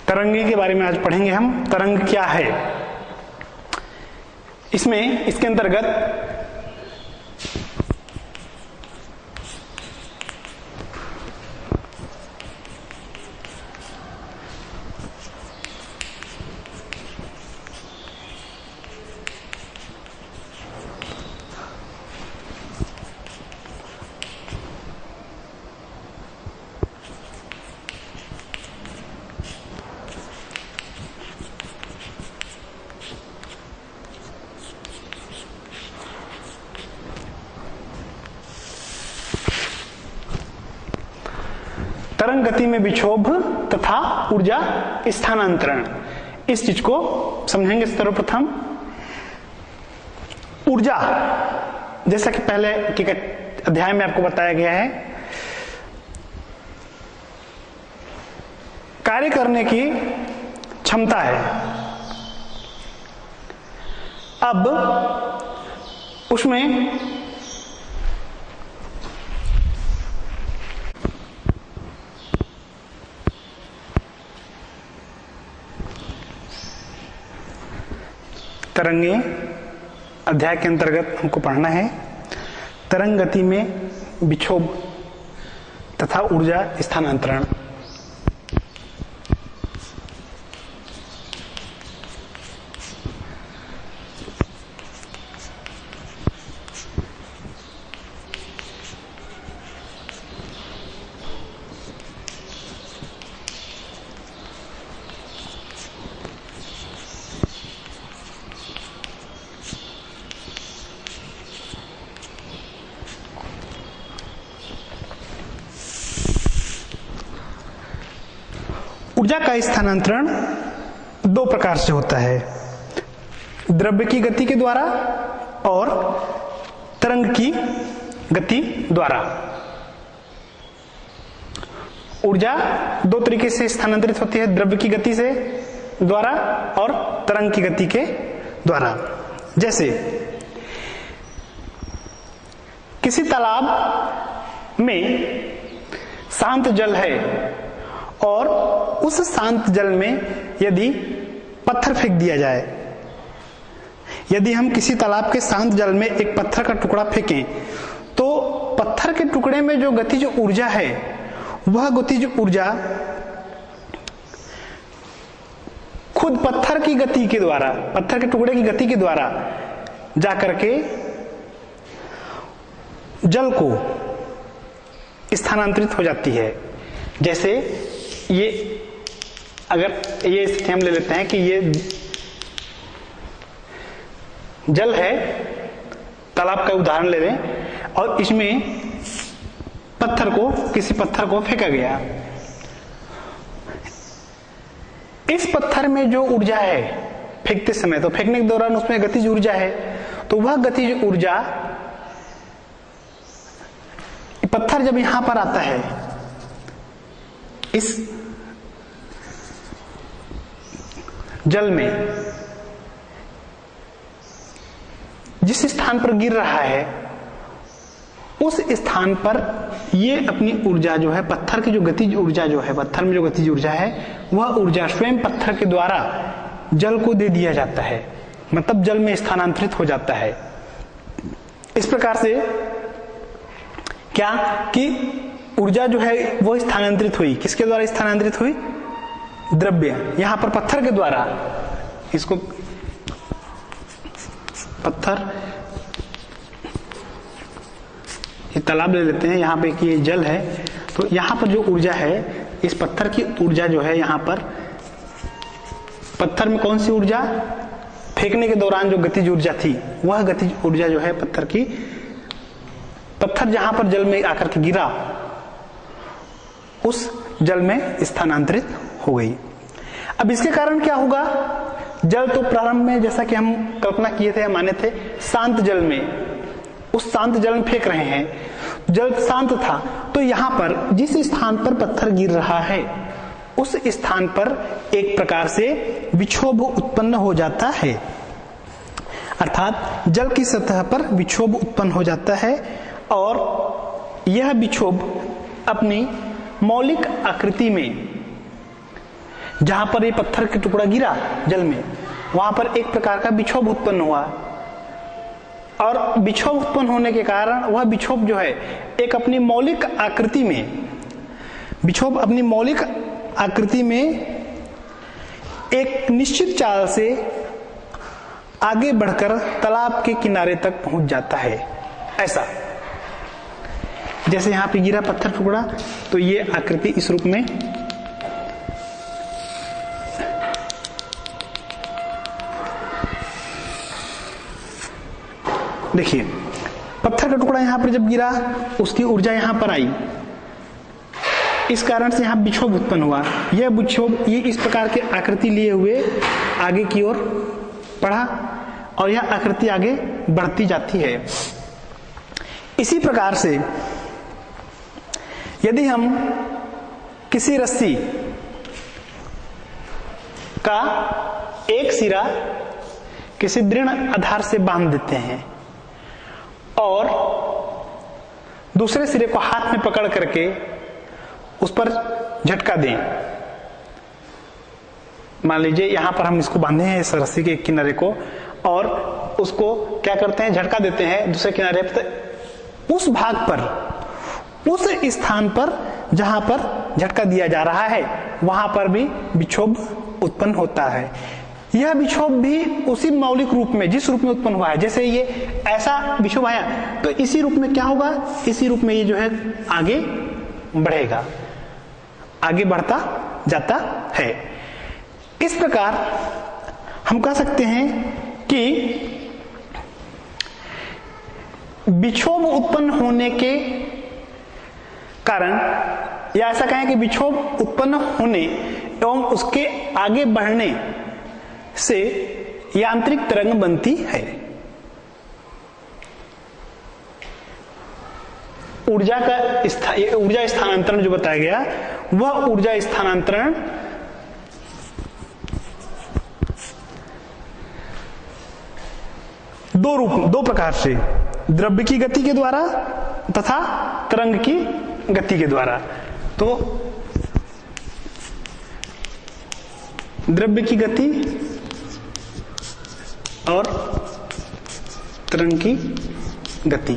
तरंगे के बारे में आज पढ़ेंगे हम। तरंग क्या है, इसमें इसके अंतर्गत तरंग गति में विक्षोभ तथा ऊर्जा स्थानांतरण, इस चीज को समझेंगे। सर्वप्रथम ऊर्जा, जैसा कि पहले के अध्याय में आपको बताया गया है, कार्य करने की क्षमता है। अब उसमें तरंगे अध्याय के अंतर्गत हमको पढ़ना है तरंग गति में विक्षोभ तथा ऊर्जा स्थानांतरण। ऊर्जा का स्थानांतरण दो प्रकार से होता है, द्रव्य की गति के द्वारा और तरंग की गति द्वारा। ऊर्जा दो तरीके से स्थानांतरित होती है, द्रव्य की गति से द्वारा और तरंग की गति के द्वारा। जैसे किसी तालाब में शांत जल है और उस शांत जल में यदि पत्थर फेंक दिया जाए, यदि हम किसी तालाब के शांत जल में एक पत्थर का टुकड़ा फेंकें तो पत्थर के टुकड़े में जो गतिज ऊर्जा है वह गतिज ऊर्जा खुद पत्थर की गति के द्वारा, पत्थर के टुकड़े की गति के द्वारा जाकर के जल को स्थानांतरित हो जाती है। जैसे ये, अगर ये स्थिति हम ले लेते हैं कि ये जल है, तालाब का उदाहरण ले लें, और इसमें किसी पत्थर को फेंका गया। इस पत्थर में जो ऊर्जा है फेंकते समय, तो फेंकने के दौरान उसमें गतिज ऊर्जा है, तो वह गतिज ऊर्जा, पत्थर जब यहां पर आता है, इस जल में जिस स्थान पर गिर रहा है उस स्थान पर ये अपनी ऊर्जा जो है, पत्थर की जो गतिज ऊर्जा जो है, पत्थर में जो गतिज ऊर्जा है, वह ऊर्जा स्वयं पत्थर के द्वारा जल को दे दिया जाता है, मतलब जल में स्थानांतरित हो जाता है। इस प्रकार से क्या कि ऊर्जा जो है वो स्थानांतरित हुई, किसके द्वारा स्थानांतरित हुई? द्रव्य, यहां पर पत्थर के द्वारा। इसको पत्थर, ये तालाब ले लेते हैं, यहां पे कि ये जल है, तो यहां पर जो ऊर्जा है, इस पत्थर की ऊर्जा जो है, यहां पर पत्थर में कौन सी ऊर्जा? फेंकने के दौरान जो गतिज ऊर्जा थी, वह गतिज ऊर्जा जो है पत्थर की, पत्थर जहां पर जल में आकर के गिरा उस जल में स्थानांतरित हो गई। अब इसके कारण क्या होगा? जल तो प्रारंभ में, जैसा कि हम कल्पना किए थे, माने थे, शांत जल में, उस शांत जल में फेंक रहे हैं, जल शांत था, तो यहां पर जिस स्थान पर पत्थर गिर रहा है उस स्थान पर एक प्रकार से विक्षोभ उत्पन्न हो जाता है, अर्थात जल की सतह पर विक्षोभ उत्पन्न हो जाता है, और यह विक्षोभ अपनी मौलिक आकृति में जहां पर ये पत्थर का टुकड़ा गिरा जल में, वहां पर एक प्रकार का विक्षोभ उत्पन्न हुआ, और विक्षोभ उत्पन्न होने के कारण वह विक्षोभ जो है एक अपनी मौलिक आकृति में, विक्षोभ अपनी मौलिक आकृति में एक निश्चित चाल से आगे बढ़कर तालाब के किनारे तक पहुंच जाता है। ऐसा जैसे यहां पे गिरा पत्थर टुकड़ा, तो ये आकृति इस रूप में देखिए, पत्थर का टुकड़ा यहां पर जब गिरा, उसकी ऊर्जा यहां पर आई, इस कारण से यहां विक्षोभ उत्पन्न हुआ। यह विक्षोभ ये इस प्रकार के आकृति लिए हुए आगे की ओर बढ़ा, और यह आकृति आगे बढ़ती जाती है। इसी प्रकार से यदि हम किसी रस्सी का एक सिरा किसी दृढ़ आधार से बांध देते हैं और दूसरे सिरे को हाथ में पकड़ करके उस पर झटका दें, मान लीजिए यहां पर हम इसको बांधे हैं इस रस्सी के एक किनारे को, और उसको क्या करते हैं, झटका देते हैं दूसरे किनारे पर, उस भाग पर, उस स्थान पर जहां पर झटका दिया जा रहा है वहां पर भी विक्षोभ उत्पन्न होता है। यह विक्षोभ भी उसी मौलिक रूप में, जिस रूप में उत्पन्न हुआ है, जैसे ये ऐसा विक्षोभ आया तो इसी रूप में क्या होगा, इसी रूप में ये जो है आगे बढ़ेगा, आगे बढ़ता जाता है। इस प्रकार हम कह सकते हैं कि विक्षोभ उत्पन्न होने के कारण, या ऐसा कहें कि विक्षोभ उत्पन्न होने एवं उसके आगे बढ़ने से यांत्रिक तरंग बनती है। ऊर्जा स्थानांतरण जो बताया गया, वह ऊर्जा स्थानांतरण दो प्रकार से, द्रव्य की गति के द्वारा तथा तरंग की गति के द्वारा। तो द्रव्य की गति और तरंग की गति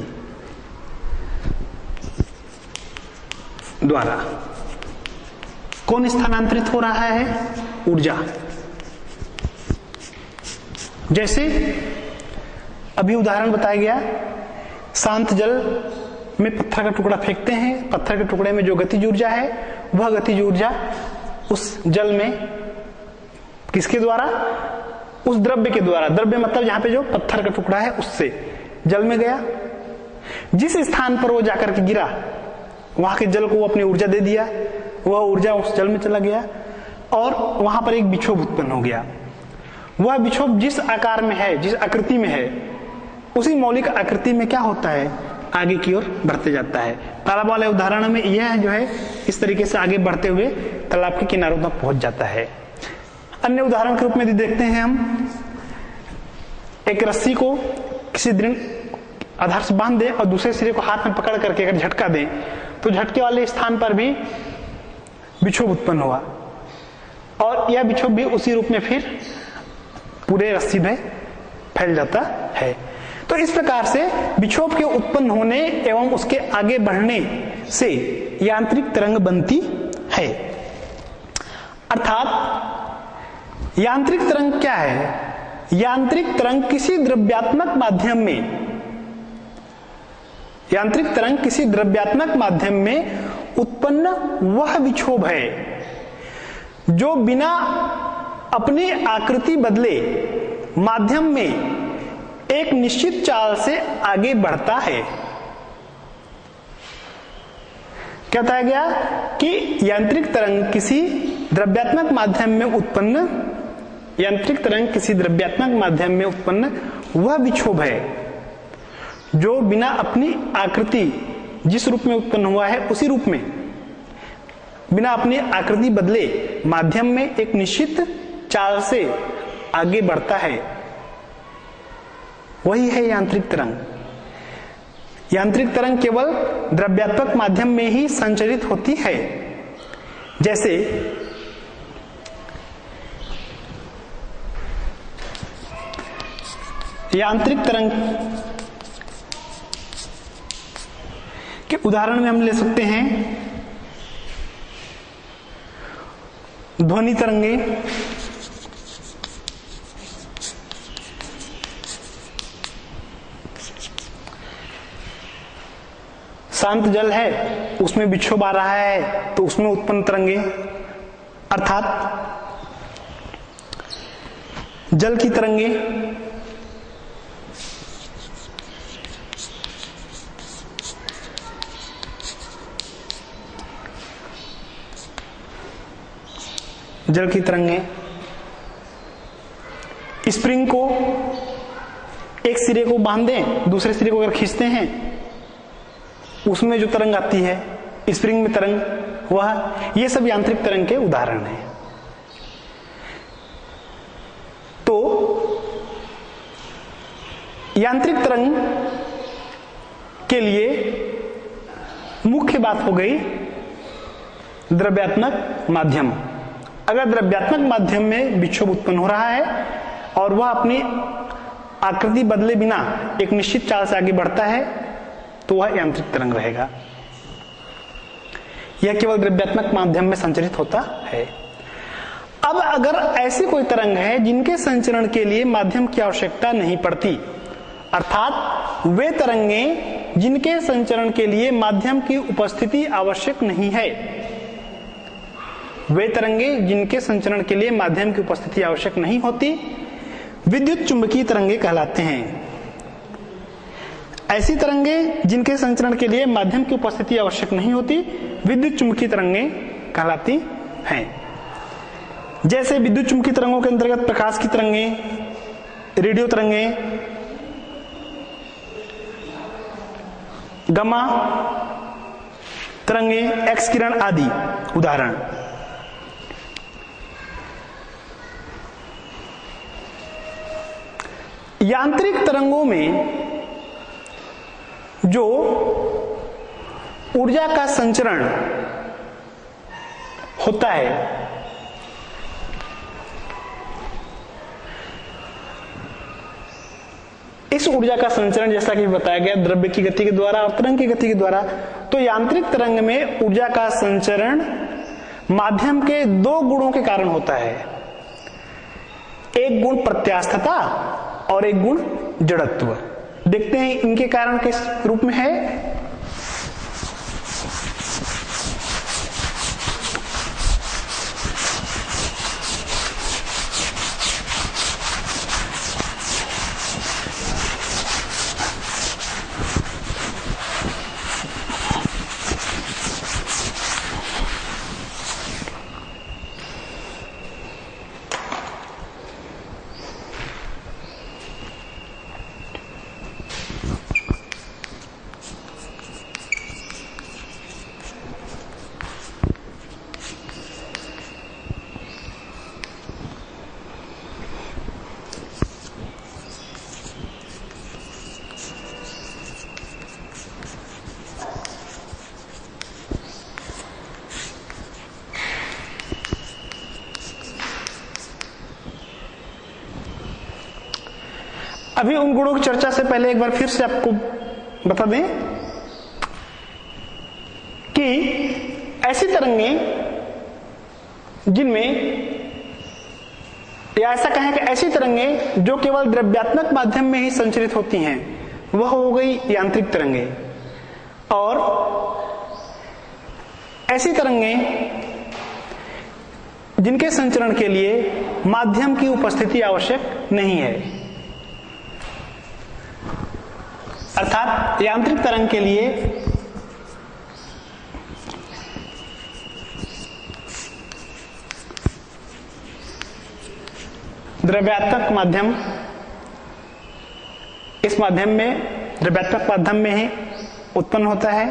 द्वारा कौन स्थानांतरित हो रहा है, ऊर्जा। जैसे अभी उदाहरण बताया गया, शांत जल में पत्थर का टुकड़ा फेंकते हैं, पत्थर के टुकड़े में जो गतिज ऊर्जा है वह गतिज ऊर्जा उस जल में किसके द्वारा, उस द्रव्य के द्वारा, द्रव्य मतलब जहां पे जो पत्थर का टुकड़ा है उससे जल में गया, जिस स्थान पर वो जाकर के गिरा वहां के जल को वो अपनी ऊर्जा दे दिया, वह ऊर्जा उस जल में चला गया और वहां पर एक विक्षोभ उत्पन्न हो गया। वह विक्षोभ जिस आकार में है, जिस आकृति में है, उसी मौलिक आकृति में क्या होता है, आगे की ओर बढ़ते जाता है। तालाब वाले उदाहरण में यह जो है इस तरीके से आगे बढ़ते हुए तालाब के किनारों तक पहुंच जाता है। अन्य उदाहरण के रूप में देखते हैं हम, एक रस्सी को किसी दृढ़ आधार से बांध दें और दूसरे सिरे को हाथ में पकड़ करके अगर झटका दें तो झटके वाले स्थान पर भी विक्षोभ उत्पन्न हुआ, और यह विक्षोभ भी उसी रूप में फिर पूरे रस्सी में फैल जाता है। तो इस प्रकार से विक्षोभ के उत्पन्न होने एवं उसके आगे बढ़ने से यांत्रिक तरंग बनती है। अर्थात यांत्रिक तरंग क्या है, यांत्रिक तरंग किसी द्रव्यात्मक माध्यम में, यांत्रिक तरंग किसी द्रव्यात्मक माध्यम में उत्पन्न वह विक्षोभ है जो बिना अपनी आकृति बदले माध्यम में एक निश्चित चाल से आगे बढ़ता है। क्या बताया गया कि यांत्रिक तरंग किसी द्रव्यात्मक माध्यम में उत्पन्न, यांत्रिक तरंग किसी द्रव्यात्मक माध्यम में उत्पन्न वह विक्षोभ है जो बिना अपनी आकृति, जिस रूप में उत्पन्न हुआ है उसी रूप में, बिना अपनी आकृति बदले माध्यम में एक निश्चित चाल से आगे बढ़ता है, वही है यांत्रिक तरंग। यांत्रिक तरंग केवल द्रव्यात्मक माध्यम में ही संचरित होती है। जैसे यांत्रिक तरंग के उदाहरण में हम ले सकते हैं ध्वनि तरंगे, शांत जल है, उसमें विक्षोभ आ रहा है तो उसमें उत्पन्न तरंगे, अर्थात जल की तरंगे, जल की तरंगे, स्प्रिंग को एक सिरे को बांध दें, दूसरे सिरे को अगर खींचते हैं उसमें जो तरंग आती है, स्प्रिंग में तरंग, वह, ये सब यांत्रिक तरंग के उदाहरण हैं। तो यांत्रिक तरंग के लिए मुख्य बात हो गई द्रव्यात्मक माध्यम। अगर द्रव्यात्मक माध्यम में विक्षोभ उत्पन्न हो रहा है और वह अपनी आकृति बदले बिना एक निश्चित चाल से आगे बढ़ता है तो वह यांत्रिक तरंग रहेगा। यह केवल द्रव्यात्मक माध्यम में संचरित होता है। अब अगर ऐसी कोई तरंग है जिनके संचरण के लिए माध्यम की आवश्यकता नहीं पड़ती, अर्थात वे तरंगें जिनके संचरण के लिए माध्यम की उपस्थिति आवश्यक नहीं है, वे तरंगे जिनके संचरण के लिए माध्यम की उपस्थिति आवश्यक नहीं होती, विद्युत चुंबकीय तरंगे कहलाते हैं। ऐसी तरंगे जिनके संचरण के लिए माध्यम की उपस्थिति आवश्यक नहीं होती, विद्युत चुंबकीय तरंगे कहलाती हैं। जैसे विद्युत चुंबकीय तरंगों के अंतर्गत प्रकाश की तरंगे, रेडियो तरंगे, गामा तरंगे, एक्स किरण आदि उदाहरण। यांत्रिक तरंगों में जो ऊर्जा का संचरण होता है, इस ऊर्जा का संचरण जैसा कि बताया गया द्रव्य की गति के द्वारा और तरंग की गति के द्वारा, तो यांत्रिक तरंग में ऊर्जा का संचरण माध्यम के दो गुणों के कारण होता है। एक गुण प्रत्यास्थता और एक गुण जड़त्व। देखते हैं इनके कारण किस रूप में है। अभी उन गुणों की चर्चा से पहले एक बार फिर से आपको बता दें कि ऐसी तरंगें जिनमें, या ऐसा कहें कि ऐसी तरंगें जो केवल द्रव्यात्मक माध्यम में ही संचरित होती हैं, वह हो गई यांत्रिक तरंगें। और ऐसी तरंगें जिनके संचरण के लिए माध्यम की उपस्थिति आवश्यक नहीं है, अर्थात यांत्रिक तरंग के लिए द्रव्यात्मक माध्यम, इस माध्यम में द्रव्यात्मक माध्यम में ही उत्पन्न होता है।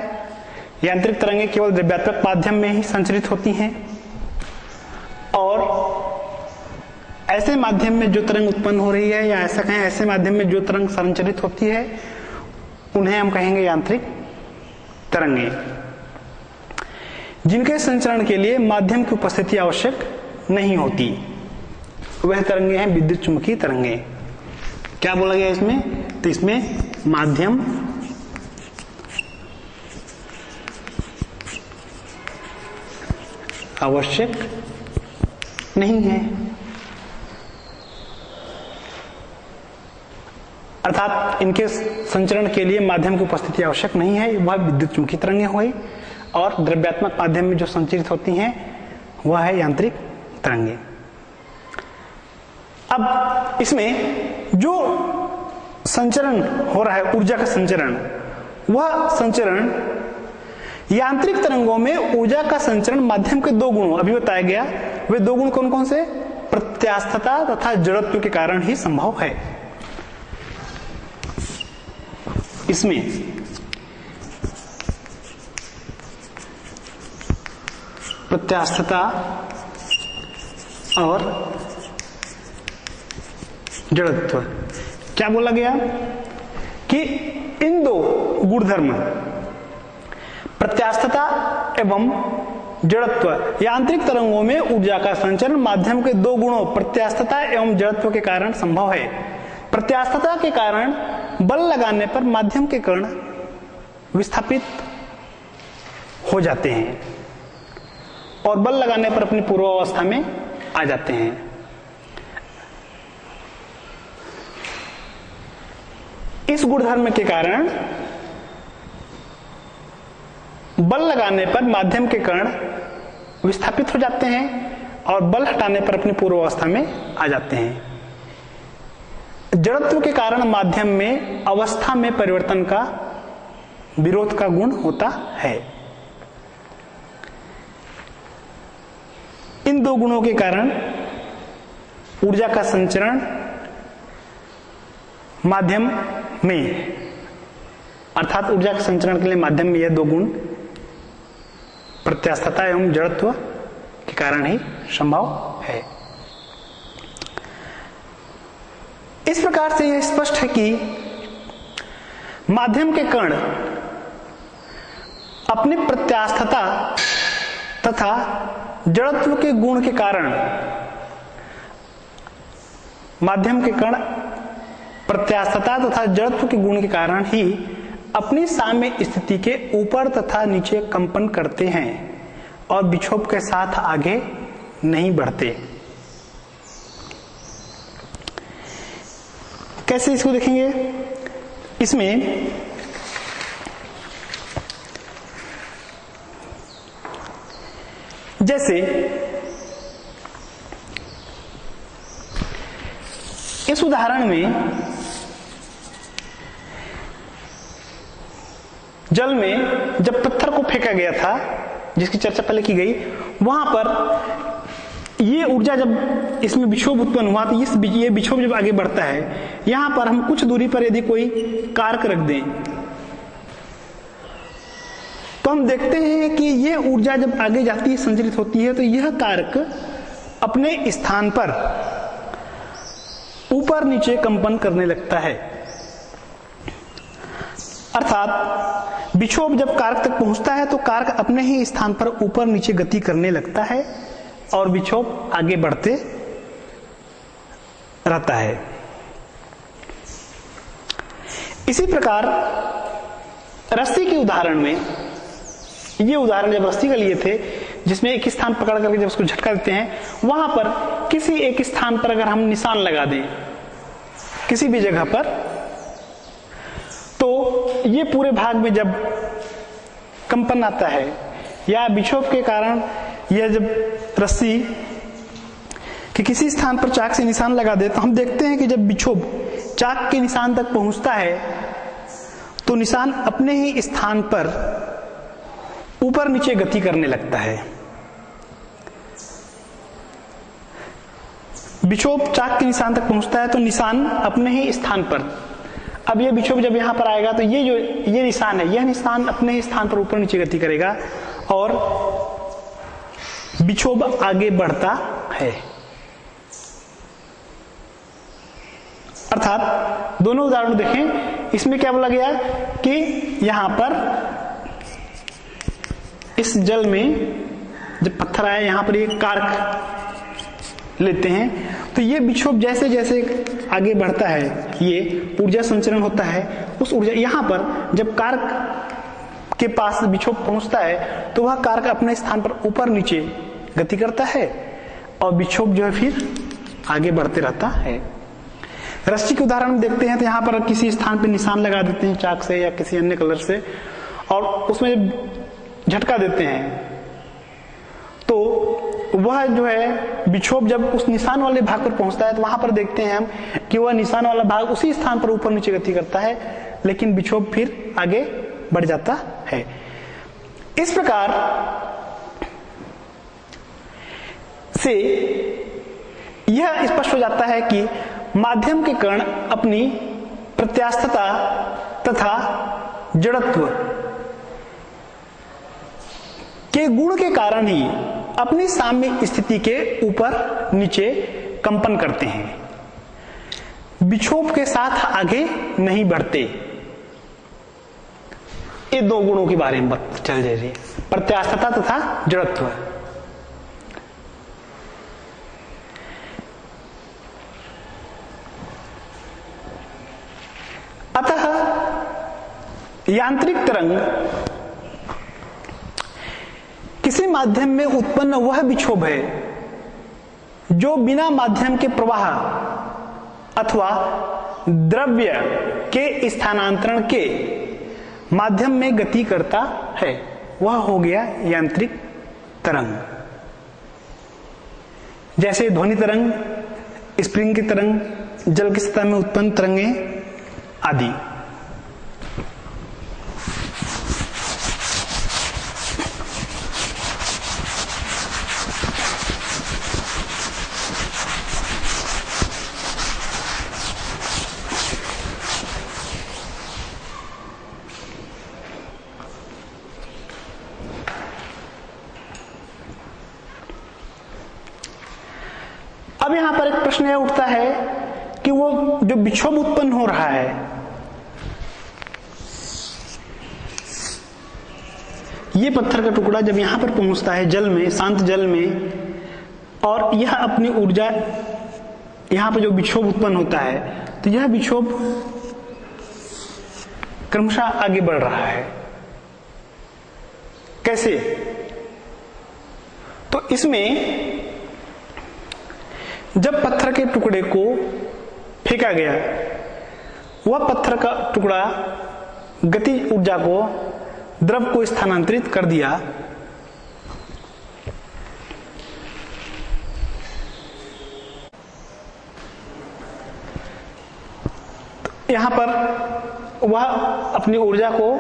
यांत्रिक तरंगें केवल द्रव्यात्मक माध्यम में ही संचरित होती हैं। और ऐसे माध्यम में जो तरंग उत्पन्न हो रही है, या ऐसा कहें ऐसे माध्यम में जो तरंग संचरित होती है, उन्हें हम कहेंगे यांत्रिक तरंगें। जिनके संचरण के लिए माध्यम की उपस्थिति आवश्यक नहीं होती, वह तरंगे हैं विद्युत चुंबकीय तरंगे। क्या क्या बोला गया इसमें? तो इसमें माध्यम आवश्यक नहीं है, अर्थात इनके संचरण के लिए माध्यम की उपस्थिति आवश्यक नहीं है। वह विद्युत चुंबकीय तरंगें हुई और द्रव्यात्मक माध्यम में जो संचरित होती हैं वह है यांत्रिक तरंगें। अब इसमें जो संचरण हो रहा है, ऊर्जा का संचरण, वह संचरण यांत्रिक तरंगों में ऊर्जा का संचरण माध्यम के दो गुणों, अभी बताया गया, वे दो गुण कौन कौन से? प्रत्यास्थता तथा जड़त्व के कारण ही संभव है। इसमें प्रत्यास्थता और जड़त्व क्या बोला गया कि इन दो गुणधर्म प्रत्यास्थता एवं जड़त्व यांत्रिक तरंगों में ऊर्जा का संचरण माध्यम के दो गुणों प्रत्यास्थता एवं जड़त्व के कारण संभव है। प्रत्यास्थता के कारण बल लगाने पर माध्यम के कण विस्थापित हो जाते हैं और बल लगाने पर अपनी पूर्वावस्था में आ जाते हैं। इस गुणधर्म के कारण बल लगाने पर माध्यम के कण विस्थापित हो जाते हैं और बल हटाने पर अपनी पूर्वावस्था में आ जाते हैं। जड़त्व के कारण माध्यम में अवस्था में परिवर्तन का विरोध का गुण होता है। इन दो गुणों के कारण ऊर्जा का संचरण माध्यम में, अर्थात ऊर्जा के संचरण के लिए माध्यम में यह दो गुण प्रत्यास्थता एवं जड़त्व के कारण ही संभव है। इस प्रकार से यह स्पष्ट है कि माध्यम के कण अपनी प्रत्यास्थता तथा जड़त्व के गुण के कारण, माध्यम के कण प्रत्यास्थता तथा जड़त्व के गुण के कारण ही अपनी साम्य स्थिति के ऊपर तथा नीचे कंपन करते हैं और विक्षोभ के साथ आगे नहीं बढ़ते। कैसे इसको देखेंगे? इसमें जैसे इस उदाहरण में जल में जब पत्थर को फेंका गया था, जिसकी चर्चा पहले की गई, वहां पर ये ऊर्जा जब इसमें विक्षोभ उत्पन्न हुआ तो ये विक्षोभ जब आगे बढ़ता है, यहां पर हम कुछ दूरी पर यदि कोई कारक रख दें तो हम देखते हैं कि ये ऊर्जा जब आगे जाती है, संचरित होती है, तो यह कारक अपने स्थान पर ऊपर नीचे कंपन करने लगता है। अर्थात विक्षोभ जब कारक तक पहुंचता है तो कारक अपने ही स्थान पर ऊपर नीचे गति करने लगता है और विक्षोभ आगे बढ़ते रहता है। इसी प्रकार रस्सी के उदाहरण में, ये उदाहरण जब रस्सी का लिए थे, जिसमें एक स्थान पकड़ करके जब उसको झटका देते हैं, वहां पर किसी एक स्थान पर अगर हम निशान लगा दें किसी भी जगह पर, तो ये पूरे भाग में जब कंपन आता है या विक्षोभ के कारण यह जब रस्सी कि किसी स्थान पर चाक से निशान लगा दे, तो हम देखते हैं कि जब विक्षोभ चाक के निशान तक पहुंचता है तो निशान अपने ही स्थान पर ऊपर नीचे गति करने लगता है। विक्षोभ चाक के निशान तक पहुंचता है तो निशान अपने ही स्थान पर, अब ये विक्षोभ जब यहां पर आएगा तो ये निशान है, यह निशान अपने ही स्थान पर ऊपर नीचे गति करेगा और विक्षोभ आगे बढ़ता है। अर्थात दोनों उदाहरण देखें, इसमें क्या बोला गया कि यहां पर इस जल में जब पत्थर आया, यहां पर एक कारक लेते हैं तो ये विक्षोभ जैसे जैसे आगे बढ़ता है, ये ऊर्जा संचरण होता है। उस ऊर्जा, यहां पर जब कारक के पास विक्षोभ पहुंचता है तो वह कारक अपने स्थान पर ऊपर नीचे गति करता है और विक्षोभ जो है फिर आगे बढ़ते रहता है। रस्सी के उदाहरण देखते हैं तो यहां पर किसी स्थान पर निशान लगा देते हैं चाक से या किसी अन्य कलर से, और उसमें झटका देते हैं तो वह जो है विक्षोभ जब उस निशान वाले भाग पर पहुंचता है तो वहां पर देखते हैं हम कि वह निशान वाला भाग उसी स्थान पर ऊपर नीचे गति करता है, लेकिन विक्षोभ फिर आगे बढ़ जाता है। इस प्रकार से यह स्पष्ट हो जाता है कि माध्यम के कण अपनी प्रत्यास्थता तथा जड़त्व के गुण के कारण ही अपनी साम्य स्थिति के ऊपर नीचे कंपन करते हैं, विक्षोभ के साथ आगे नहीं बढ़ते। ये दो गुणों के बारे में चल रही है, प्रत्यास्थता तथा जड़त्व। अतः यांत्रिक तरंग किसी माध्यम में उत्पन्न वह विक्षोभ है जो बिना माध्यम के प्रवाह अथवा द्रव्य के स्थानांतरण के माध्यम में गति करता है, वह हो गया यांत्रिक तरंग। जैसे ध्वनि तरंग, स्प्रिंग की तरंग, जल की सतह में उत्पन्न तरंगें आदि। अब यहां पर एक प्रश्न यह उठता है कि वो जो विक्षोभ उत्पन्न हो रहा है, ये पत्थर का टुकड़ा जब यहां पर पहुंचता है जल में, शांत जल में, और यह अपनी ऊर्जा, यहां पर जो विक्षोभ उत्पन्न होता है तो यह विक्षोभ क्रमशः आगे बढ़ रहा है। कैसे? तो इसमें जब पत्थर के टुकड़े को फेंका गया, वह पत्थर का टुकड़ा गतिज ऊर्जा को, द्रव को स्थानांतरित कर दिया। यहां पर वह अपनी ऊर्जा को,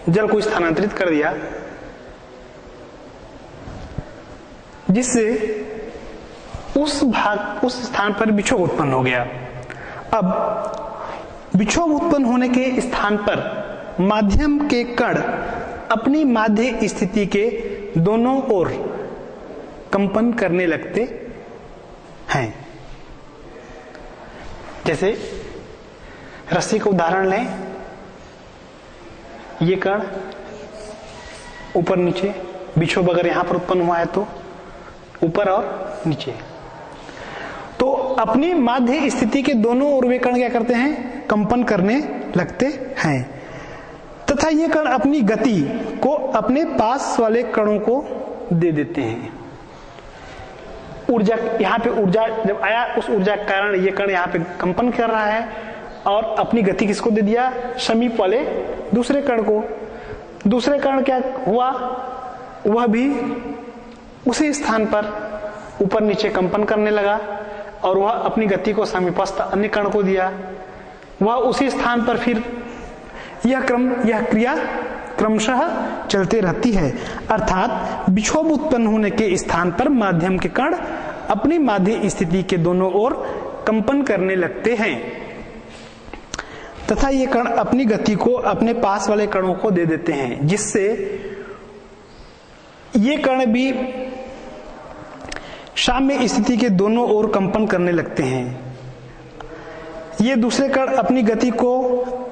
जल को स्थानांतरित कर दिया, जिससे उस स्थान पर विक्षोभ उत्पन्न हो गया। अब विक्षोभ उत्पन्न होने के स्थान पर माध्यम के कण अपनी माध्य स्थिति के दोनों ओर कंपन करने लगते हैं। जैसे रस्सी का उदाहरण लें, ये कण ऊपर नीचे, विक्षोभ अगर यहां पर उत्पन्न हुआ है तो ऊपर और नीचे, तो अपनी माध्य स्थिति के दोनों ओर वे कण क्या करते हैं? कंपन करने लगते हैं, तथा ये कण अपनी गति को अपने पास वाले कणों को दे देते हैं। ऊर्जा, यहां पे ऊर्जा जब आया, उस ऊर्जा के कारण ये कण यहां पे कंपन कर रहा है और अपनी गति किसको दे दिया? समीप वाले दूसरे कण को। दूसरे कण क्या हुआ? वह भी उसी स्थान पर ऊपर नीचे कंपन करने लगा और वह अपनी गति को समीपस्थ अन्य कण को दिया। वह उसी स्थान पर फिर यह क्रिया क्रमशः चलते रहती है। अर्थात विक्षोभ उत्पन्न होने के स्थान पर माध्यम के कण अपनी माध्य स्थिति के दोनों ओर कंपन करने लगते हैं तथा ये कण अपनी गति को अपने पास वाले कणों को दे देते हैं, जिससे ये कण भी साम्य स्थिति के दोनों ओर कंपन करने लगते हैं। ये दूसरे कण अपनी गति को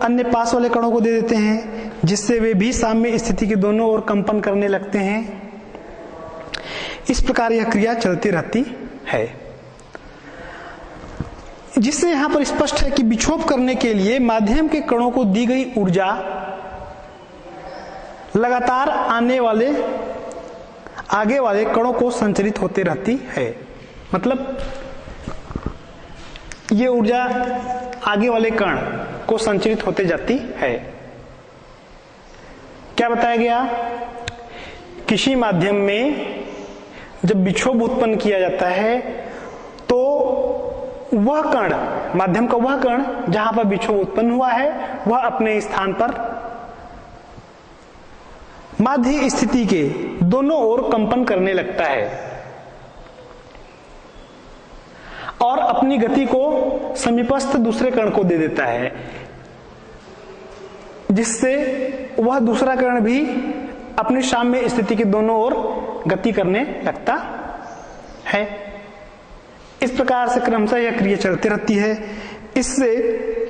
अन्य पास वाले कणों को दे देते हैं, जिससे वे भी साम्य स्थिति के दोनों ओर कंपन करने लगते हैं। इस प्रकार यह क्रिया चलती रहती है। जिससे यहां पर स्पष्ट है कि विक्षोभ करने के लिए माध्यम के कणों को दी गई ऊर्जा लगातार आगे वाले कणों को संचरित होते रहती है। मतलब ये ऊर्जा आगे वाले कण को संचरित होते जाती है। क्या बताया गया? किसी माध्यम में जब विक्षोभ उत्पन्न किया जाता है तो वह कण, माध्यम का वह कण जहां पर विक्षोभ उत्पन्न हुआ है, वह अपने स्थान पर माध्य स्थिति के दोनों ओर कंपन करने लगता है और अपनी गति को समीपस्थ दूसरे कण को दे देता है, जिससे वह दूसरा कण भी अपनी साम्य स्थिति के दोनों ओर गति करने लगता है। इस प्रकार से क्रमशः यह क्रिया चलती रहती है। इससे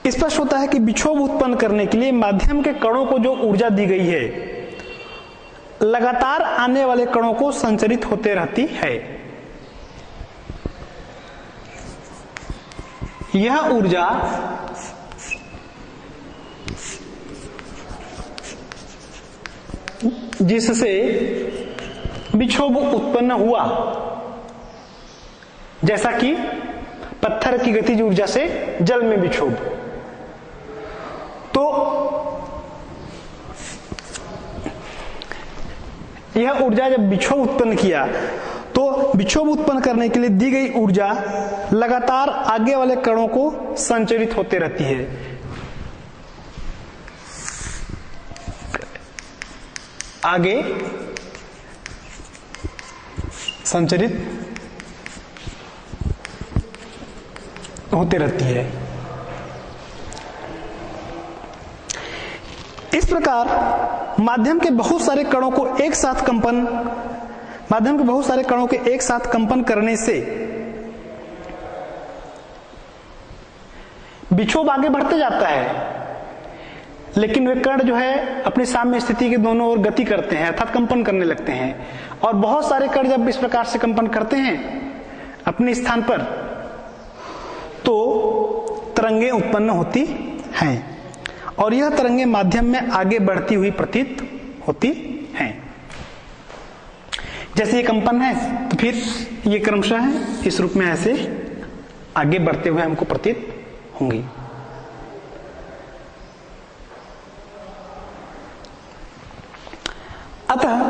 स्पष्ट होता है कि विक्षोभ उत्पन्न करने के लिए माध्यम के कणों को जो ऊर्जा दी गई है, लगातार आने वाले कणों को संचरित होते रहती है। यह ऊर्जा जिससे विक्षोभ उत्पन्न हुआ, जैसा कि पत्थर की गतिज ऊर्जा से जल में विक्षोभ, तो यह ऊर्जा जब विक्षोभ उत्पन्न किया तो विक्षोभ उत्पन्न करने के लिए दी गई ऊर्जा लगातार आगे वाले कणों को संचरित होते रहती है। आगे संचरित होते रहती है। इस प्रकार माध्यम के बहुत सारे कणों के एक साथ कंपन करने से विक्षोभ आगे बढ़ते जाता है, लेकिन वे कण जो है अपनी साम्य स्थिति के दोनों ओर गति करते हैं, अर्थात कंपन करने लगते हैं। और बहुत सारे कण जब इस प्रकार से कंपन करते हैं अपने स्थान पर, तो तरंगें उत्पन्न होती हैं और यह तरंगें माध्यम में आगे बढ़ती हुई प्रतीत होती हैं। जैसे ये कंपन है तो फिर ये क्रमशः इस रूप में ऐसे आगे बढ़ते हुए हमको प्रतीत होंगी। अतः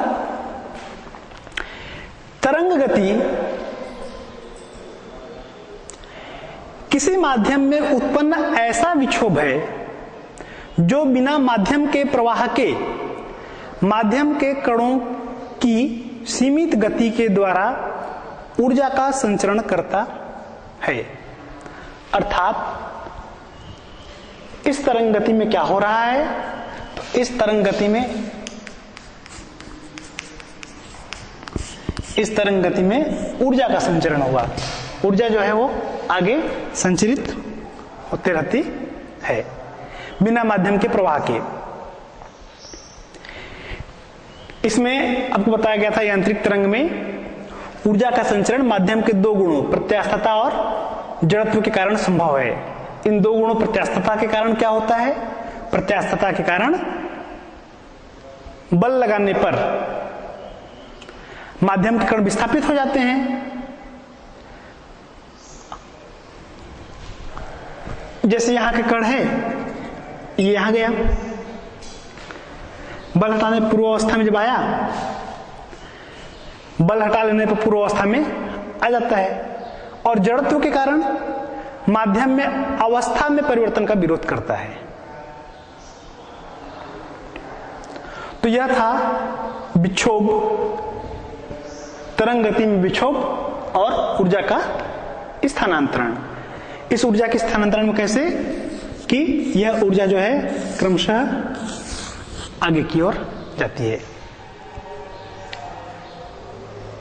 तरंग गति किसी माध्यम में उत्पन्न ऐसा विक्षोभ है जो बिना माध्यम के प्रवाह के माध्यम के कणों की सीमित गति के द्वारा ऊर्जा का संचरण करता है। अर्थात इस तरंग गति में क्या हो रहा है? तो इस तरंग गति में ऊर्जा का संचरण हुआ। ऊर्जा जो है वो आगे संचरित होते रहती है बिना माध्यम के प्रवाह के। इसमें आपको बताया गया था यांत्रिक तरंग में ऊर्जा का संचरण माध्यम के दो गुणों प्रत्यास्थता और जड़त्व के कारण संभव है। इन दो गुणों प्रत्यास्थता के कारण क्या होता है? प्रत्यास्थता के कारण बल लगाने पर माध्यम के कण विस्थापित हो जाते हैं। जैसे यहां के कण है, ये यहां गया, बल हटाने पूर्व अवस्था में जब आया, बल हटा लेने पर पूर्व अवस्था में आ जाता है और जड़त्व के कारण माध्यम में अवस्था में परिवर्तन का विरोध करता है। तो यह था विक्षोभ, तरंग गति में विक्षोभ और ऊर्जा का स्थानांतरण। इस ऊर्जा के स्थानांतरण में कैसे कि यह ऊर्जा जो है क्रमशः आगे की ओर जाती है।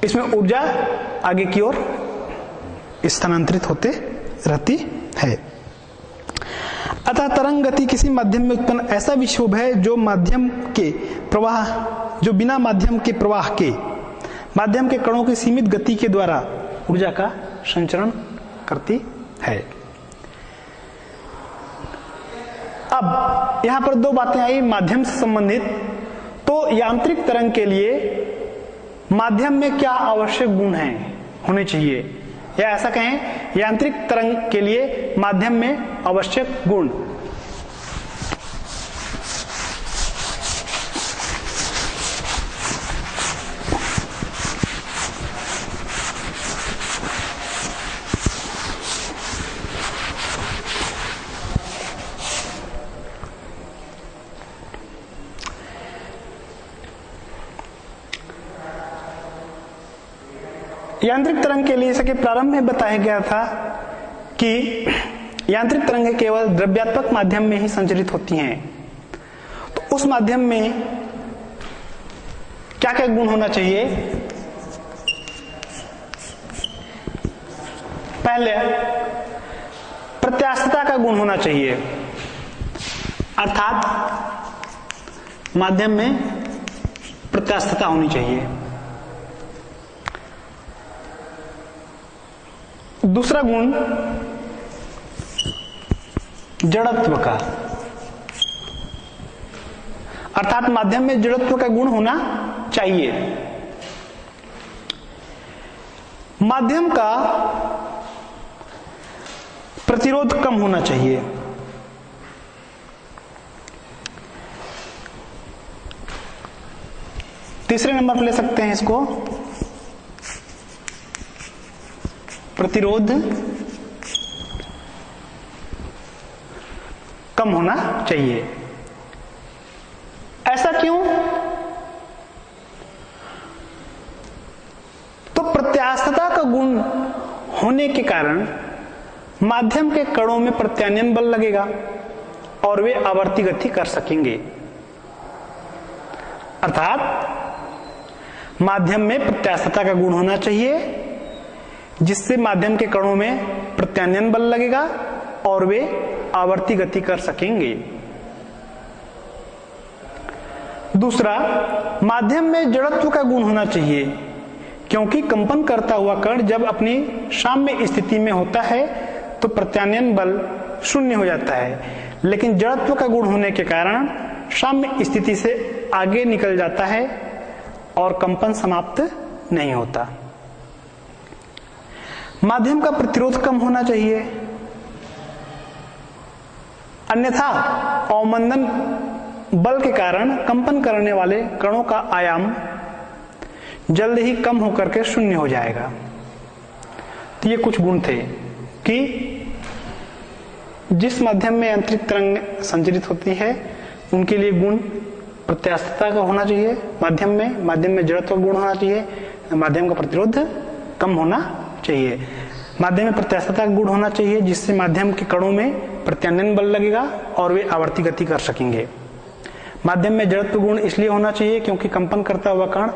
इसमें ऊर्जा आगे की ओर स्थानांतरित होते रहती है। अतः तरंग गति किसी माध्यम में उत्पन्न ऐसा विक्षोभ है जो बिना माध्यम के प्रवाह के माध्यम के कणों की सीमित गति के द्वारा ऊर्जा का संचरण करती है। अब यहां पर दो बातें आई माध्यम से संबंधित। तो यांत्रिक तरंग के लिए माध्यम में क्या आवश्यक गुण हैं होने चाहिए, या ऐसा कहें यांत्रिक तरंग के लिए माध्यम में आवश्यक गुण। यांत्रिक तरंग के लिए जैसे कि प्रारंभ में बताया गया था कि यांत्रिक तरंगें केवल द्रव्यात्मक माध्यम में ही संचरित होती हैं। तो उस माध्यम में क्या क्या गुण होना चाहिए? पहले प्रत्यास्थता का गुण होना चाहिए, अर्थात माध्यम में प्रत्यास्थता होनी चाहिए। दूसरा गुण जड़त्व का, अर्थात माध्यम में जड़त्व का गुण होना चाहिए। माध्यम का प्रतिरोध कम होना चाहिए। तीसरे नंबर पर ले सकते हैं इसको, प्रतिरोध कम होना चाहिए। ऐसा क्यों? तो प्रत्यास्थता का गुण होने के कारण माध्यम के कणों में प्रत्यानयन बल लगेगा और वे आवर्ती गति कर सकेंगे। अर्थात माध्यम में प्रत्यास्थता का गुण होना चाहिए जिससे माध्यम के कणों में प्रत्यानयन बल लगेगा और वे आवर्ती गति कर सकेंगे। दूसरा, माध्यम में जड़त्व का गुण होना चाहिए क्योंकि कंपन करता हुआ कण जब अपनी साम्य स्थिति में होता है तो प्रत्यानयन बल शून्य हो जाता है, लेकिन जड़त्व का गुण होने के कारण साम्य स्थिति से आगे निकल जाता है और कंपन समाप्त नहीं होता। माध्यम का प्रतिरोध कम होना चाहिए, अन्यथा अवमंदन बल के कारण कंपन करने वाले कणों का आयाम जल्द ही कम होकर के शून्य हो जाएगा। तो ये कुछ गुण थे कि जिस माध्यम में यांत्रिक तरंग संचरित होती है उनके लिए गुण प्रत्यास्थता का होना चाहिए, माध्यम में जड़त्व गुण होना चाहिए, माध्यम का प्रतिरोध कम होना चाहिए, माध्यम में प्रत्यास्थता का गुण होना चाहिए जिससे माध्यम के कणों में प्रत्यानयन बल लगेगा और वे आवर्ती गति कर सकेंगे। माध्यम में जड़त्व गुण इसलिए होना चाहिए क्योंकि कंपन करता हुआ कण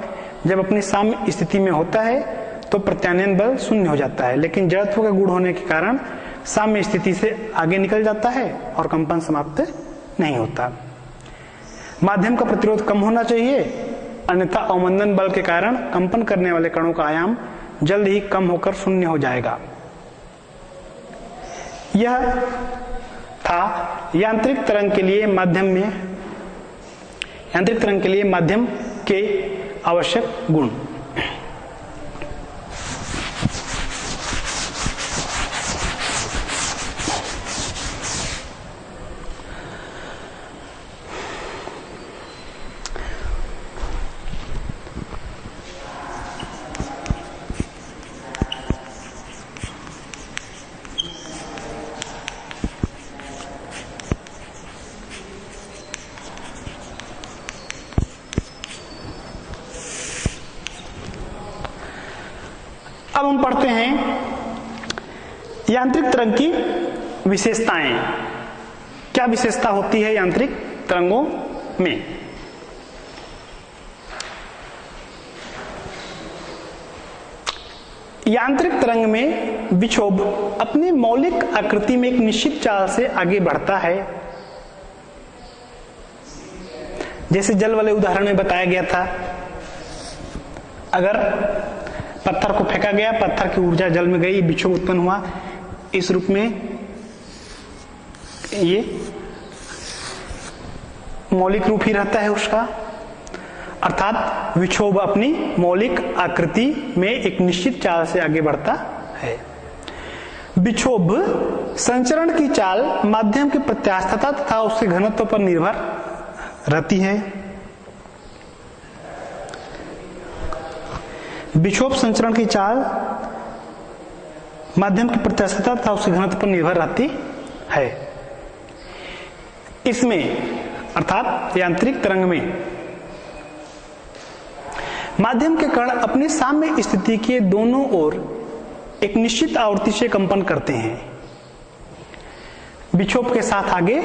जब अपनी साम्य स्थिति में होता है तो प्रत्यानयन बल शून्य हो जाता है, लेकिन जड़त्व का गुण होने के कारण साम्य स्थिति से आगे निकल जाता है और कंपन समाप्त नहीं होता। माध्यम का प्रतिरोध कम होना चाहिए, अन्यथा अवमंदन बल के कारण कंपन करने वाले कणों का आयाम जल्द ही कम होकर शून्य हो जाएगा। यह था यांत्रिक तरंग के लिए माध्यम के आवश्यक गुण। अब हम पढ़ते हैं यांत्रिक तरंग की विशेषताएं। क्या विशेषता होती है यांत्रिक तरंगों में? यांत्रिक तरंग में विक्षोभ अपनी मौलिक आकृति में एक निश्चित चाल से आगे बढ़ता है। जैसे जल वाले उदाहरण में बताया गया था, अगर पत्थर को फेंका गया, पत्थर की ऊर्जा जल में गई, विक्षोभ उत्पन्न हुआ, इस रूप में ये मौलिक रूप ही रहता है उसका, अर्थात विक्षोभ अपनी मौलिक आकृति में एक निश्चित चाल से आगे बढ़ता है। विक्षोभ संचरण की चाल माध्यम की प्रत्यास्थता तथा उसके घनत्व पर निर्भर रहती है। विक्षोभ संचरण की चाल माध्यम की प्रत्यास्थता तथा उसके घनत्व पर निर्भर रहती है। इसमें अर्थात यांत्रिक तरंग में माध्यम के कण अपनी साम्य स्थिति के दोनों ओर एक निश्चित आवृत्ति से कंपन करते हैं, विक्षोभ के साथ आगे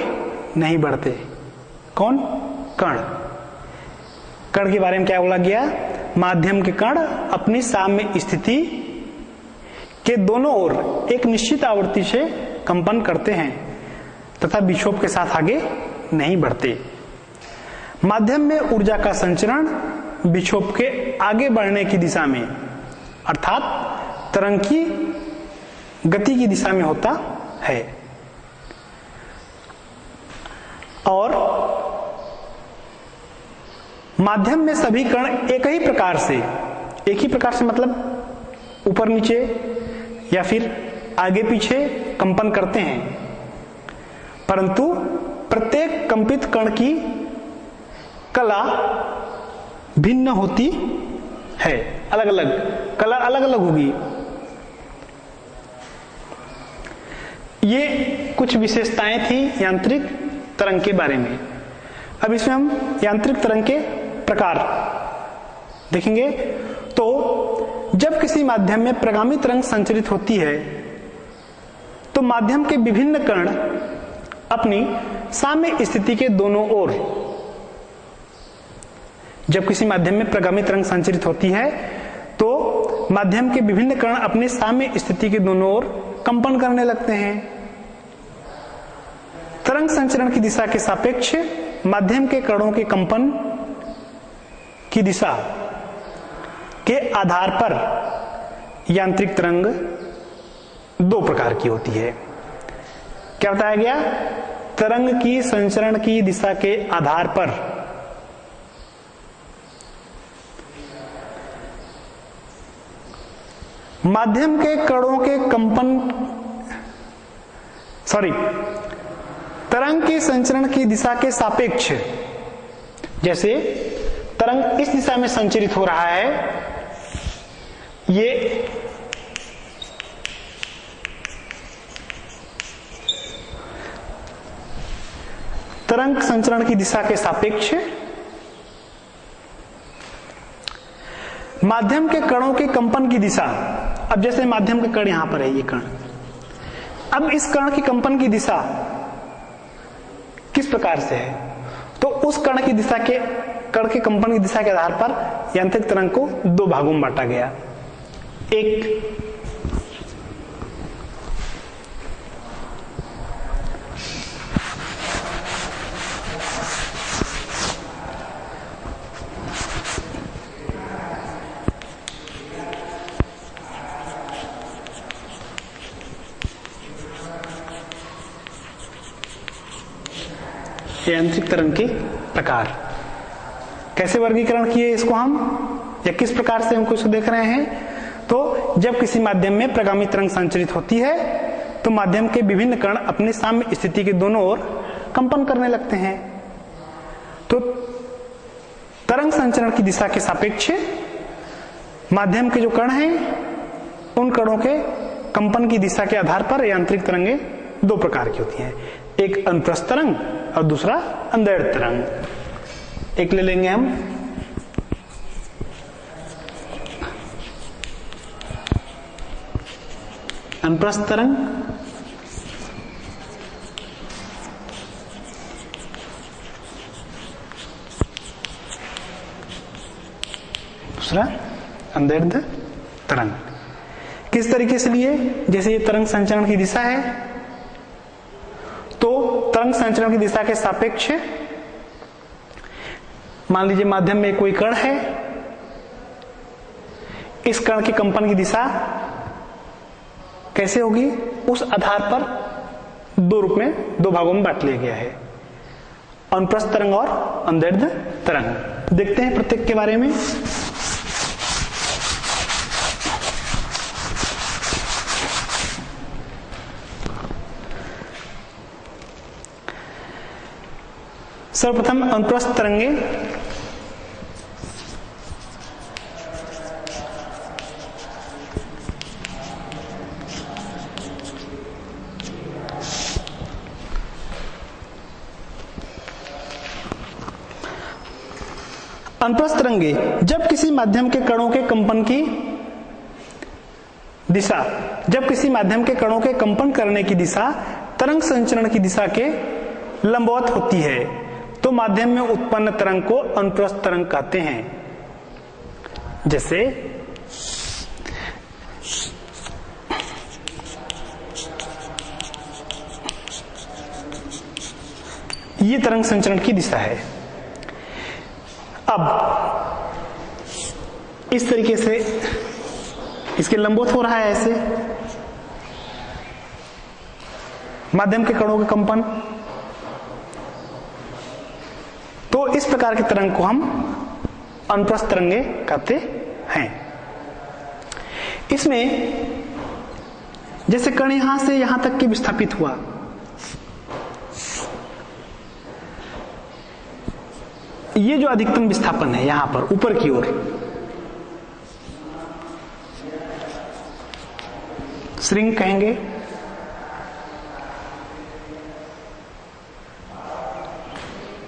नहीं बढ़ते। कौन? कण। कण के बारे में क्या बोला गया? माध्यम के कण अपनी साम्य स्थिति के दोनों ओर एक निश्चित आवृत्ति से कंपन करते हैं तथा विक्षोभ के साथ आगे नहीं बढ़ते। माध्यम में ऊर्जा का संचरण विक्षोभ के आगे बढ़ने की दिशा में अर्थात तरंग की गति की दिशा में होता है और माध्यम में सभी कण एक ही प्रकार से मतलब ऊपर नीचे या फिर आगे पीछे कंपन करते हैं, परंतु प्रत्येक कंपित कण की कला भिन्न होती है, अलग अलग कला अलग अलग होगी। ये कुछ विशेषताएं थी यांत्रिक तरंग के बारे में। अब इसमें हम यांत्रिक तरंग के प्रकार देखेंगे। तो जब किसी माध्यम में प्रगामी तरंग संचरित होती है तो माध्यम के विभिन्न कण अपनी साम्य स्थिति के दोनों ओर, जब किसी माध्यम में प्रगामी तरंग संचरित होती है तो माध्यम के विभिन्न कण अपनी साम्य स्थिति के दोनों ओर कंपन करने लगते हैं। तरंग संचरण की दिशा के सापेक्ष माध्यम के कणों के कंपन की दिशा के आधार पर यांत्रिक तरंग दो प्रकार की होती है। क्या बताया गया? तरंग की संचरण की दिशा के आधार पर माध्यम के कणों के तरंग की संचरण की दिशा के सापेक्ष, जैसे तरंग इस दिशा में संचरित हो रहा है, ये तरंग संचरण की दिशा के सापेक्ष माध्यम के कणों के कंपन की दिशा। अब जैसे माध्यम के कण यहां पर है, ये कण, अब इस कण की कंपन की दिशा किस प्रकार से है? तो उस कण के कंपन की दिशा के आधार पर यांत्रिक तरंग को दो भागों में बांटा गया। एक यांत्रिक तरंग के प्रकार कैसे वर्गीकरण किए इसको हम, या किस प्रकार से हमको इसको देख रहे हैं? तो जब किसी माध्यम में प्रगामी तरंग संचरित होती है तो माध्यम के विभिन्न कण अपने साम्य स्थिति के दोनों ओर कंपन करने लगते हैं। तो तरंग संचरण की दिशा के सापेक्ष माध्यम के जो कण हैं उन कणों के कंपन की दिशा के आधार पर यांत्रिक तरंगें दो प्रकार की होती हैं, एक अनुप्रस्थ तरंग और दूसरा अंतर्गत तरंग। एक ले लेंगे हम अनुप्रस्थ तरंग, दूसरा अंतर्गत तरंग। किस तरीके से लिए? जैसे ये तरंग संचरण की दिशा है तो तरंग संचरण की दिशा के सापेक्ष मान लीजिए माध्यम में कोई कण है, इस कण के कंपन की दिशा कैसे होगी, उस आधार पर दो रूप में, दो भागों में बांट लिया गया है, अनुप्रस्थ तरंग और अनुदैर्ध्य तरंग। देखते हैं प्रत्येक के बारे में। सर्वप्रथम अनुप्रस्थ तरंगे। अनुप्रस्थ तरंगे जब किसी माध्यम के कणों के कंपन की दिशा, जब किसी माध्यम के कणों के कंपन करने की दिशा तरंग संचरण की दिशा के लंबवत होती है, तो माध्यम में उत्पन्न तरंग को अनुप्रस्थ तरंग कहते हैं। जैसे ये तरंग संचरण की दिशा है। अब इस तरीके से इसके लंबवत हो रहा है, ऐसे माध्यम के कणों के कंपन। तो इस प्रकार के तरंग को हम अनुप्रस्थ तरंगे कहते हैं। इसमें जैसे कण यहां से यहां तक के विस्थापित हुआ, ये जो अधिकतम विस्थापन है यहां पर ऊपर की ओर, श्रिंग कहेंगे।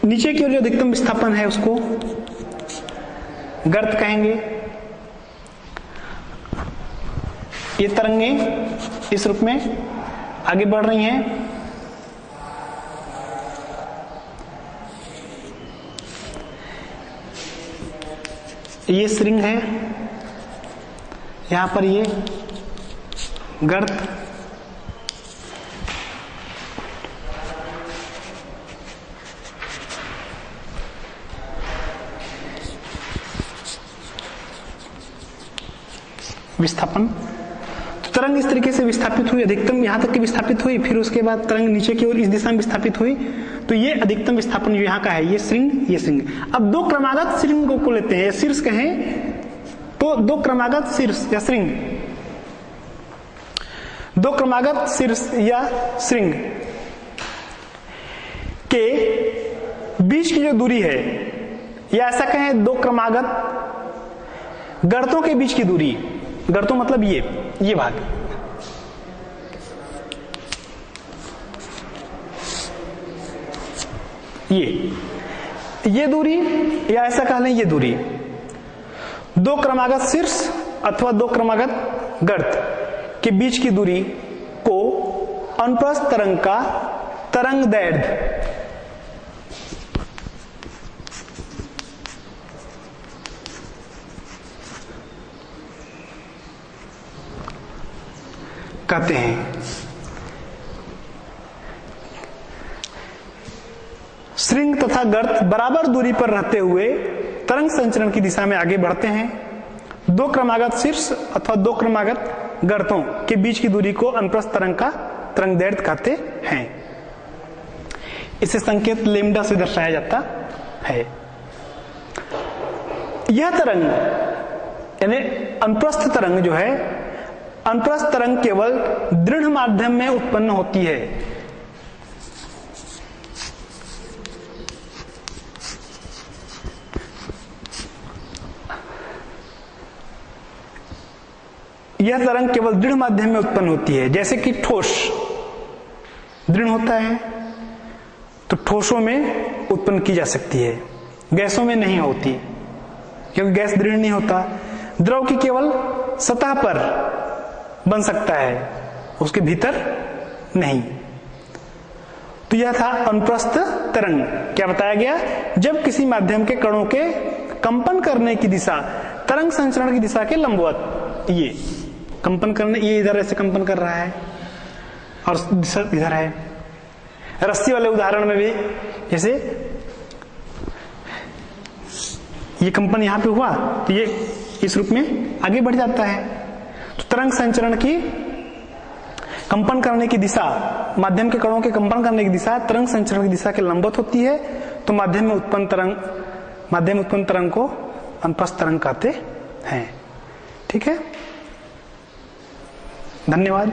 नीचे की ओर जो अधिकतम विस्थापन है उसको गर्त कहेंगे। ये तरंगे इस रूप में आगे बढ़ रही हैं। ये श्रिंग है, यहां पर ये गर्त। विस्थापन। तो तरंग इस तरीके से विस्थापित हुई, अधिकतम यहां तक की विस्थापित हुई, फिर उसके बाद तरंग नीचे की ओर इस दिशा में विस्थापित हुई। तो ये अधिकतम विस्थापन जो यहाँ का है, ये श्रिंग, ये श्रिंग। अब दो क्रमागत श्रिंगों को लेते हैं, शीर्ष कहें तो दो क्रमागत शीर्ष या श्रिंग, दो क्रमागत शीर्ष या श्रिंग के बीच की जो दूरी है, या ऐसा कहें दो क्रमागत गर्तों के बीच की दूरी, गर्तों मतलब ये भाग, ये दूरी, या ऐसा कह लें ये दूरी, दो क्रमागत शीर्ष अथवा दो क्रमागत गर्त के बीच की दूरी को अनुप्रस्थ तरंग का तरंग दैर्ध्य कहते हैं। श्रिंग तथा गर्त बराबर दूरी पर रहते हुए तरंग संचरण की दिशा में आगे बढ़ते हैं। दो क्रमागत शीर्ष अथवा दो क्रमागत गर्तों के बीच की दूरी को अनुप्रस्थ तरंग का तरंग दैर्ध्य कहते हैं। इसे संकेत लैम्डा से दर्शाया जाता है। यह तरंग यानी अनुप्रस्थ तरंग जो है, अनुप्रस्थ तरंग केवल दृढ़ माध्यम में उत्पन्न होती है। यह तरंग केवल दृढ़ माध्यम में उत्पन्न होती है। जैसे कि ठोस दृढ़ होता है तो ठोसों में उत्पन्न की जा सकती है, गैसों में नहीं होती, क्योंकि गैस दृढ़ नहीं होता। द्रव की केवल सतह पर बन सकता है, उसके भीतर नहीं। तो यह था अनुप्रस्थ तरंग। क्या बताया गया? जब किसी माध्यम के कणों के कंपन करने की दिशा तरंग संचरण की दिशा के लंबवत, ये कंपन करने, ये इधर ऐसे कंपन कर रहा है और दिशा इधर है। रस्सी वाले उदाहरण में भी जैसे ये कंपन यहां पे हुआ तो ये इस रूप में आगे बढ़ जाता है। तो तरंग संचरण की कंपन करने की दिशा, माध्यम के कणों के कंपन करने की दिशा तरंग संचरण की दिशा के लंबवत होती है, तो माध्यम में उत्पन्न तरंग को अनुप्रस्थ तरंग कहते हैं। ठीक है, धन्यवाद।